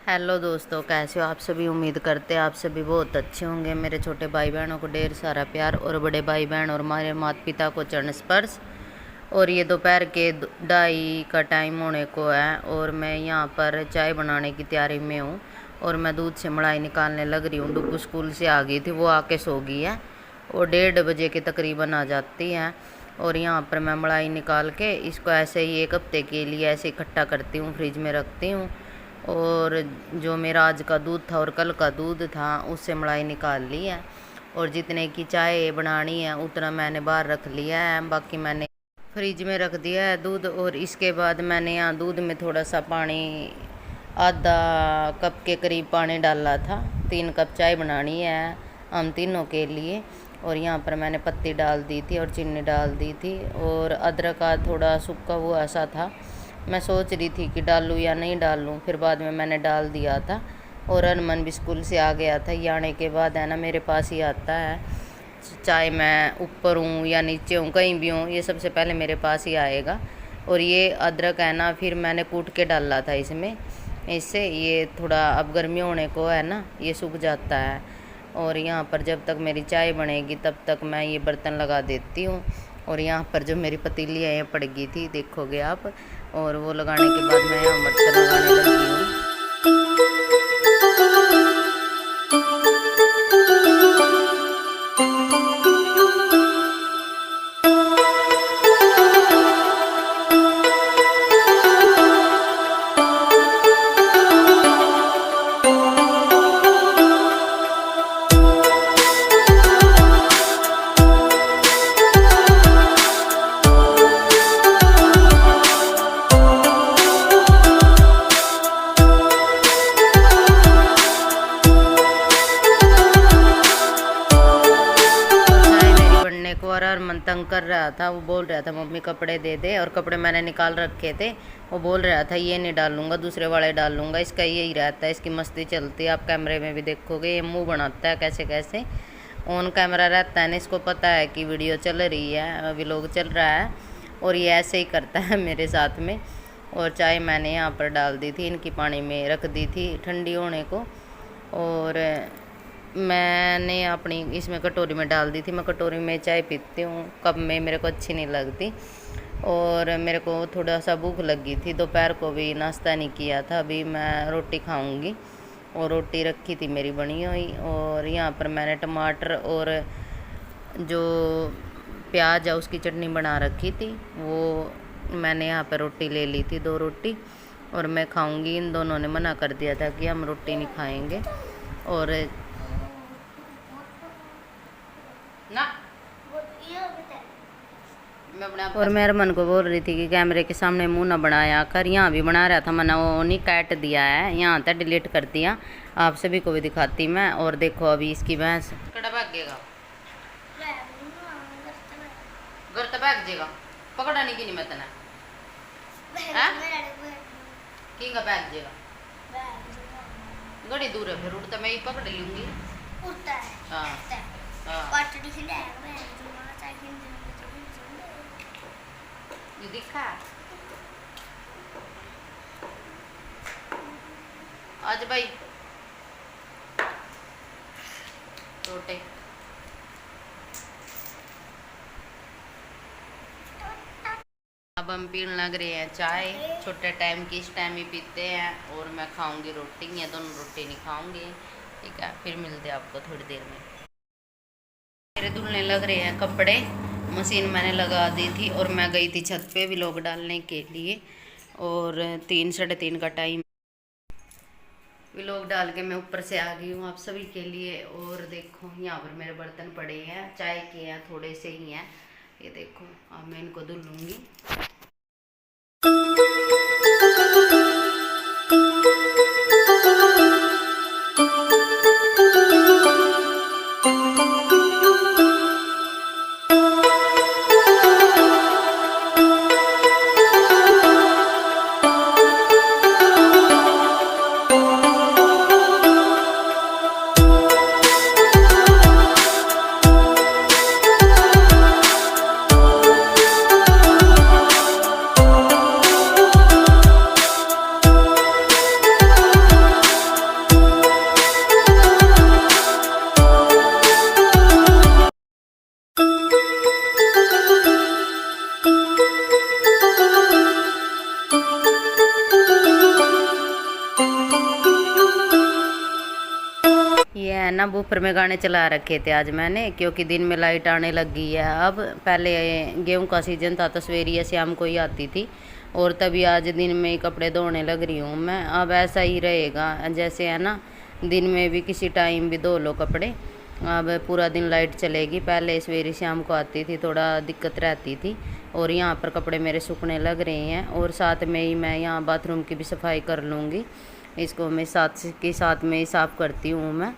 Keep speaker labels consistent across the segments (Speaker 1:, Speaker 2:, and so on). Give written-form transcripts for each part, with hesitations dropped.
Speaker 1: Hello दोस्तों, कैसे हो आप सभी। उम्मीद करते हैं आप सभी बहुत अच्छे होंगे। मेरे छोटे भाई बहनों को ढेर सारा प्यार और बड़े भाई बहन और हमारे माता पिता को चरण स्पर्श। और ये दोपहर के 2:30 का टाइम होने को है और मैं यहाँ पर चाय बनाने की तैयारी में हूँ। और मैं दूध से मलाई निकालने लग रही हूँ। डुब्बू स्कूल से आ गई थी, वो आके सो गई है। वो 1:30 बजे के तकरीबन आ जाती हैं। और यहाँ पर मैं मलाई निकाल के इसको ऐसे ही 1 हफ्ते के लिए ऐसे इकट्ठा करती हूँ, फ्रिज में रखती हूँ। और जो मेरा आज का दूध था और कल का दूध था उससे मलाई निकाल ली है। और जितने की चाय बनानी है उतना मैंने बाहर रख लिया है, बाकी मैंने फ्रिज में रख दिया है दूध। और इसके बाद मैंने यहाँ दूध में थोड़ा सा पानी, आधा कप के करीब पानी डाला था। 3 कप चाय बनानी है हम तीनों के लिए। और यहाँ पर मैंने पत्ती डाल दी थी और चीनी डाल दी थी। और अदरक का थोड़ा सूखा हुआ ऐसा था, मैं सोच रही थी कि डालूँ या नहीं डालूँ, फिर बाद में मैंने डाल दिया था। और अरमान भी स्कूल से आ गया था। ये आने के बाद है ना मेरे पास ही आता है, चाहे मैं ऊपर हूँ या नीचे हूँ, कहीं भी हूँ, ये सबसे पहले मेरे पास ही आएगा। और ये अदरक है ना फिर मैंने कूट के डाला था इसमें, इससे ये थोड़ा अब गर्मी होने को है ना ये सूख जाता है। और यहाँ पर जब तक मेरी चाय बनेगी तब तक मैं ये बर्तन लगा देती हूँ। और यहाँ पर जो मेरी पतीली है ये पड़ गई थी, देखोगे आप। और वो लगाने के बाद मैं यहाँ बर्तन लगाने लगी हूँ। और अरमान तंग कर रहा था, वो बोल रहा था मम्मी कपड़े दे दे। और कपड़े मैंने निकाल रखे थे, वो बोल रहा था ये नहीं डालूंगा, दूसरे वाले डालूंगा। इसका यही रहता है, इसकी मस्ती चलती है। आप कैमरे में भी देखोगे ये मुंह बनाता है कैसे कैसे। ऑन कैमरा रहता है ना, इसको पता है कि वीडियो चल रही है, अभी लोग चल रहा है। और ये ऐसे ही करता है मेरे साथ में। और चाय मैंने यहाँ पर डाल दी थी, इनकी पानी में रख दी थी ठंडी होने को। और मैंने अपनी इसमें कटोरी में डाल दी थी। मैं कटोरी में चाय पीती हूँ, कप में मेरे को अच्छी नहीं लगती। और मेरे को थोड़ा सा भूख लगी थी, दोपहर को भी नाश्ता नहीं किया था, अभी मैं रोटी खाऊंगी। और रोटी रखी थी मेरी बनी हुई। और यहाँ पर मैंने टमाटर और जो प्याज है उसकी चटनी बना रखी थी, वो मैंने यहाँ पर रोटी ले ली थी, 2 रोटी। और मैं खाऊंगी। इन दोनों ने मना कर दिया था कि हम रोटी नहीं खाएंगे। और ना और मैं अरमान को बोल रही थी कि कैमरे के सामने मुंह ना बनाया कर। यहाँ भी बना रहा था, मैंने वो नहीं काट दिया है, यहाँ तक डिलीट कर दिया। आप सभी को भी दिखाती मैं। और देखो अभी इसकी भैंस कड़ा भागेगा, घर तो भाग जाएगा, पकड़ा नहीं की नहीं मैं तना की का भाग जाएगा, घड़ी दूर है फिर उड़ता मैं ही पकड़ लूंगी। ये दिखा आज भाई रोटे। अब हम पीने लग रहे हैं चाय, छोटे टाइम की इस टाइम ही पीते हैं। और मैं खाऊंगी रोटी, ये दोनों रोटी नहीं खाऊंगी, ठीक है। फिर मिलते हैं आपको थोड़ी देर में। मेरे धुलने लग रहे हैं कपड़े, मशीन मैंने लगा दी थी। और मैं गई थी छत पे व्लॉग डालने के लिए। और 3 साढ़े 3 का टाइम, व्लॉग डाल के मैं ऊपर से आ गई हूँ आप सभी के लिए। और देखो यहाँ पर मेरे बर्तन पड़े हैं, चाय के हैं, थोड़े से ही हैं, ये देखो। अब मैं इनको धुल लूँगी। ये है ना, बूफर में गाने चला रखे थे आज मैंने, क्योंकि दिन में लाइट आने लगी है अब। पहले गेहूं का सीजन था तो सवेरे या शाम को ही आती थी, और तभी आज दिन में ही कपड़े धोने लग रही हूँ मैं। अब ऐसा ही रहेगा, जैसे है ना, दिन में भी किसी टाइम भी धो लो कपड़े। अब पूरा दिन लाइट चलेगी, पहले सवेरे शाम को आती थी, थोड़ा दिक्कत रहती थी। और यहाँ पर कपड़े मेरे सूखने लग रहे हैं, और साथ में ही मैं यहाँ बाथरूम की भी सफाई कर लूँगी। इसको मैं साथ में ही साफ़ करती हूँ मैं।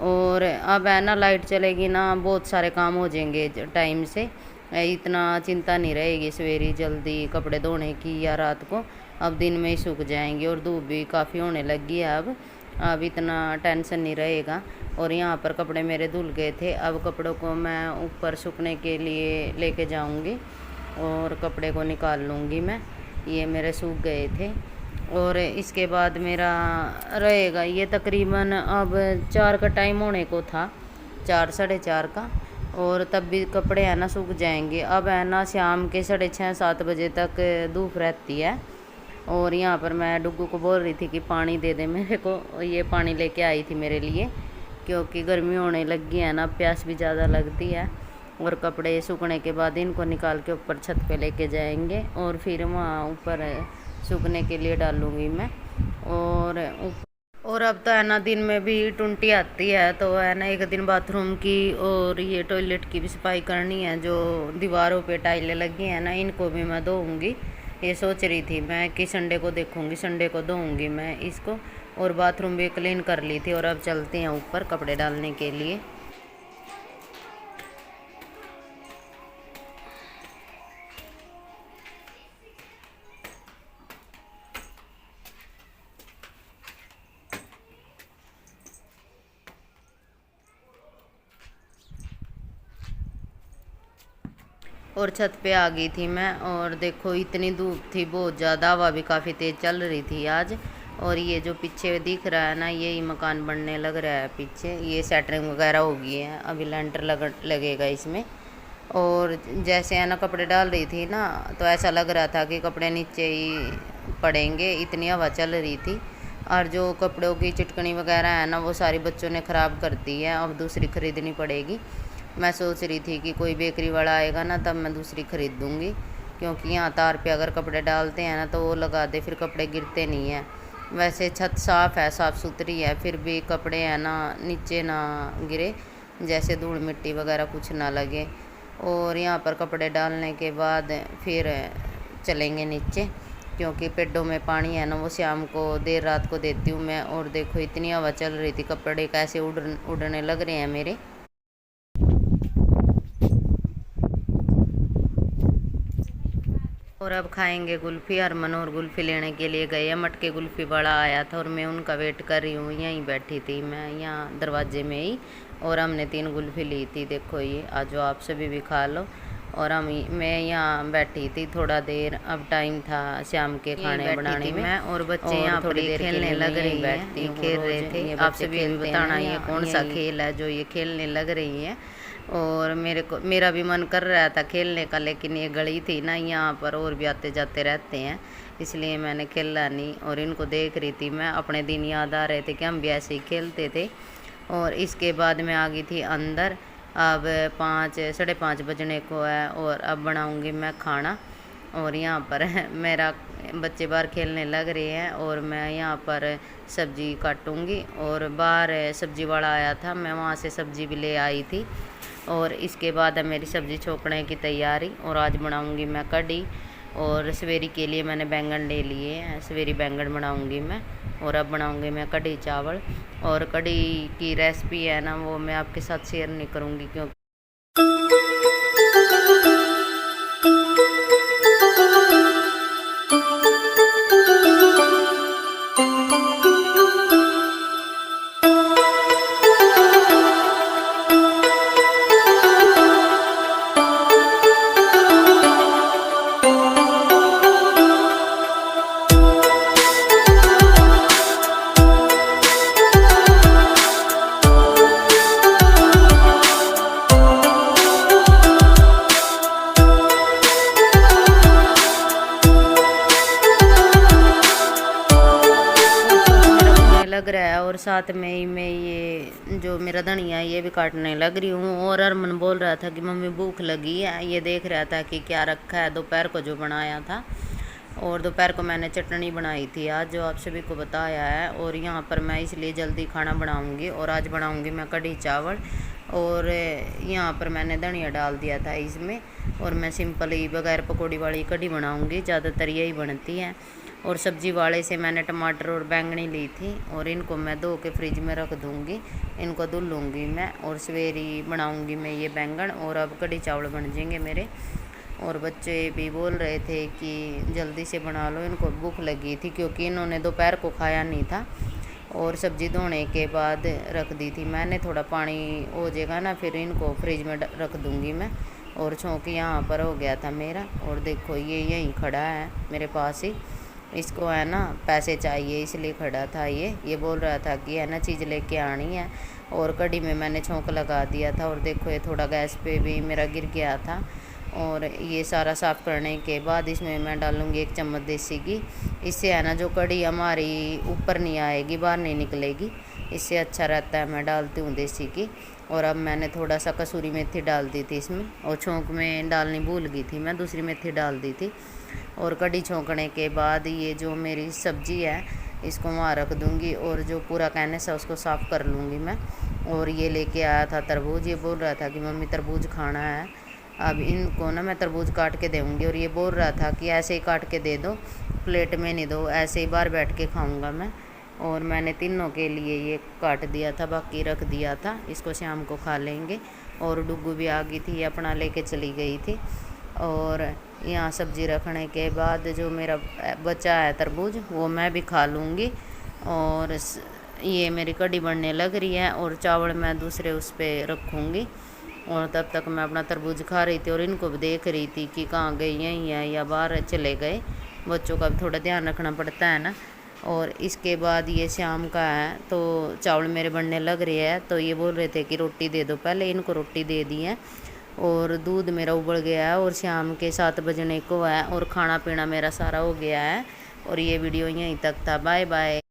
Speaker 1: और अब है ना, लाइट चलेगी ना, बहुत सारे काम हो जाएंगे टाइम से, इतना चिंता नहीं रहेगी सवेरे जल्दी कपड़े धोने की या रात को। अब दिन में ही सूख जाएंगे, और धूप भी काफ़ी होने लगी है अब इतना टेंशन नहीं रहेगा। और यहाँ पर कपड़े मेरे धुल गए थे, अब कपड़ों को मैं ऊपर सूखने के लिए लेके जाऊँगी और कपड़े को निकाल लूँगी मैं। ये मेरे सूख गए थे। और इसके बाद मेरा रहेगा ये तकरीबन अब 4 का टाइम होने को था, 4 साढ़े 4 का, और तब भी कपड़े है ना सूख जाएंगे। अब है ना, शाम के 6:30-7 बजे तक धूप रहती है। और यहाँ पर मैं डुग्गू को बोल रही थी कि पानी दे दे मेरे को, ये पानी लेके आई थी मेरे लिए, क्योंकि गर्मी होने लगी है ना, प्यास भी ज़्यादा लगती है। और कपड़े सूखने के बाद इनको निकाल के ऊपर छत पे लेके जाएंगे, और फिर वहाँ ऊपर सूखने के लिए डालूँगी मैं। और अब तो है ना, दिन में भी टुंटी आती है, तो है ना, एक दिन बाथरूम की और ये टॉयलेट की भी सफाई करनी है। जो दीवारों पे टाइलें लगी हैं ना, इनको भी मैं धोऊँगी। ये सोच रही थी मैं कि संडे को देखूँगी, संडे को धोऊँगी मैं इसको। और बाथरूम भी क्लीन कर ली थी, और अब चलते हैं ऊपर कपड़े डालने के लिए। और छत पे आ गई थी मैं, और देखो इतनी धूप थी, बहुत ज़्यादा, हवा भी काफ़ी तेज़ चल रही थी आज। और ये जो पीछे दिख रहा है ना, यही मकान बनने लग रहा है पीछे, ये सेटरिंग वगैरह हो गई है, अभी लेंटर लगेगा इसमें। और जैसे है ना, कपड़े डाल रही थी ना, तो ऐसा लग रहा था कि कपड़े नीचे ही पड़ेंगे, इतनी हवा चल रही थी। और जो कपड़ों की चिटकनी वगैरह है ना, वो सारी बच्चों ने ख़राब कर दी है, अब दूसरी ख़रीदनी पड़ेगी। मैं सोच रही थी कि कोई बेकरी वाला आएगा ना, तब मैं दूसरी ख़रीद दूँगी, क्योंकि यहाँ तार पे अगर कपड़े डालते हैं ना, तो वो लगा दे, फिर कपड़े गिरते नहीं हैं। वैसे छत साफ़ है, साफ़ सुथरी है, फिर भी कपड़े है ना नीचे ना गिरे, जैसे धूल मिट्टी वगैरह कुछ ना लगे। और यहाँ पर कपड़े डालने के बाद फिर चलेंगे नीचे, क्योंकि पेड़ों में पानी है ना, वो शाम को देर रात को देती हूँ मैं। और देखो इतनी हवा चल रही थी, कपड़े कैसे उड़ने लग रहे हैं मेरे। और अब खाएंगे कुल्फ़ी। हरमन और कुल्फ़ी लेने के लिए गए हैं, मटके कुल्फ़ी वाला आया था, और मैं उनका वेट कर रही हूँ। यहीं बैठी थी मैं, यहाँ दरवाजे में ही, और हमने 3 कुल्फ़ी ली थी। देखो ये, आज आप सभी भी खा लो। और मैं यहाँ बैठी थी थोड़ा देर, अब टाइम था शाम के खाने बनाने में। और बच्चे यहाँ थोड़ी देर खेलने लग रही बैठती खेल रहे थे। आप सभी भी बताना ये कौन सा खेल है जो ये खेलने लग रही है। और मेरा भी मन कर रहा था खेलने का, लेकिन ये गली थी ना यहाँ पर, और भी आते जाते रहते हैं, इसलिए मैंने खेला नहीं। और इनको देख रही थी मैं, अपने दिन याद आ रहे थे कि हम भी ऐसे ही खेलते थे। और इसके बाद मैं आ गई थी अंदर। अब 5 साढ़े 5 बजने को है, और अब बनाऊंगी मैं खाना। और यहाँ पर मेरा बच्चे बाहर खेलने लग रहे हैं, और मैं यहाँ पर सब्ज़ी काटूंगी। और बाहर सब्ज़ी वाला आया था, मैं वहाँ से सब्ज़ी भी ले आई थी। और इसके बाद है मेरी सब्ज़ी छोकने की तैयारी। और आज बनाऊंगी मैं कढ़ी, और सवेरी के लिए मैंने बैंगन ले लिए हैं, सवेरी बैंगन बनाऊंगी मैं। और अब बनाऊंगी मैं कढ़ी चावल। और कढ़ी की रेसिपी है ना, वो मैं आपके साथ शेयर नहीं करूंगी, क्योंकि लग रहा है और साथ में ही मैं ये जो मेरा धनिया है ये भी काटने लग रही हूँ। और अरमन बोल रहा था कि मम्मी भूख लगी है, ये देख रहा था कि क्या रखा है दोपहर को जो बनाया था। और दोपहर को मैंने चटनी बनाई थी आज, जो आप सभी को बताया है। और यहाँ पर मैं इसलिए जल्दी खाना बनाऊँगी और आज बनाऊँगी मैं कढ़ी चावल। और यहाँ पर मैंने धनिया डाल दिया था इसमें, और मैं सिंपल ही बगैर पकौड़ी वाली कढ़ी बनाऊँगी, ज़्यादातर यही बनती है। और सब्जी वाले से मैंने टमाटर और बैंगनी ली थी, और इनको मैं धो के फ्रिज में रख दूँगी, इनको धुल लूँगी मैं, और सवेरे बनाऊँगी मैं ये बैंगन। और अब कढ़ी चावल बन जाएंगे मेरे। और बच्चे भी बोल रहे थे कि जल्दी से बना लो, इनको भूख लगी थी क्योंकि इन्होंने दोपहर को खाया नहीं था। और सब्ज़ी धोने के बाद रख दी थी मैंने, थोड़ा पानी हो जाएगा ना फिर इनको फ्रिज में रख दूँगी मैं। और छौंक यहाँ पर हो गया था मेरा, और देखो ये यहीं खड़ा है मेरे पास ही, इसको है ना पैसे चाहिए इसलिए खड़ा था ये बोल रहा था कि है ना चीज़ लेके आनी है। और कढ़ी में मैंने छौंक लगा दिया था, और देखो ये थोड़ा गैस पे भी मेरा गिर गया था। और ये सारा साफ़ करने के बाद इसमें मैं डालूँगी 1 चम्मच देसी घी। इससे है ना जो कढ़ी हमारी ऊपर नहीं आएगी, बाहर नहीं निकलेगी, इससे अच्छा रहता है। मैं डालती हूँ देसी घी। और अब मैंने थोड़ा सा कसूरी मेथी डाल दी थी इसमें, और छौंक में डालनी भूल गई थी मैं, दूसरी मेथी डाल दी थी। और कढ़ी छौंकने के बाद ये जो मेरी सब्ज़ी है इसको वहाँ रख दूँगी, और जो पूरा कैनस है उसको साफ़ कर लूँगी मैं। और ये लेके आया था तरबूज, ये बोल रहा था कि मम्मी तरबूज खाना है। अब इनको ना मैं तरबूज काट के दूँगी, और ये बोल रहा था कि ऐसे ही काट के दे दो, प्लेट में नहीं दो, ऐसे ही बाहर बैठ के खाऊँगा मैं। और मैंने तीनों के लिए ये काट दिया था, बाकी रख दिया था, इसको शाम को खा लेंगे। और डुग्गू भी आ गई थी, ये अपना लेके चली गई थी। और यहाँ सब्ज़ी रखने के बाद जो मेरा बचा है तरबूज वो मैं भी खा लूँगी। और ये मेरी कढ़ी बनने लग रही है, और चावल मैं दूसरे उस पर रखूँगी। और तब तक मैं अपना तरबूज खा रही थी, और इनको भी देख रही थी कि कहाँ गई, यहीं है या बाहर चले गए। बच्चों का भी थोड़ा ध्यान रखना पड़ता है ना। और इसके बाद ये शाम का है, तो चावल मेरे बनने लग रहे हैं, तो ये बोल रहे थे कि रोटी दे दो, पहले इनको रोटी दे दी है। और दूध मेरा उबल गया है, और शाम के 7 बजने को है, और खाना पीना मेरा सारा हो गया है। और ये वीडियो यहीं तक था, बाय बाय।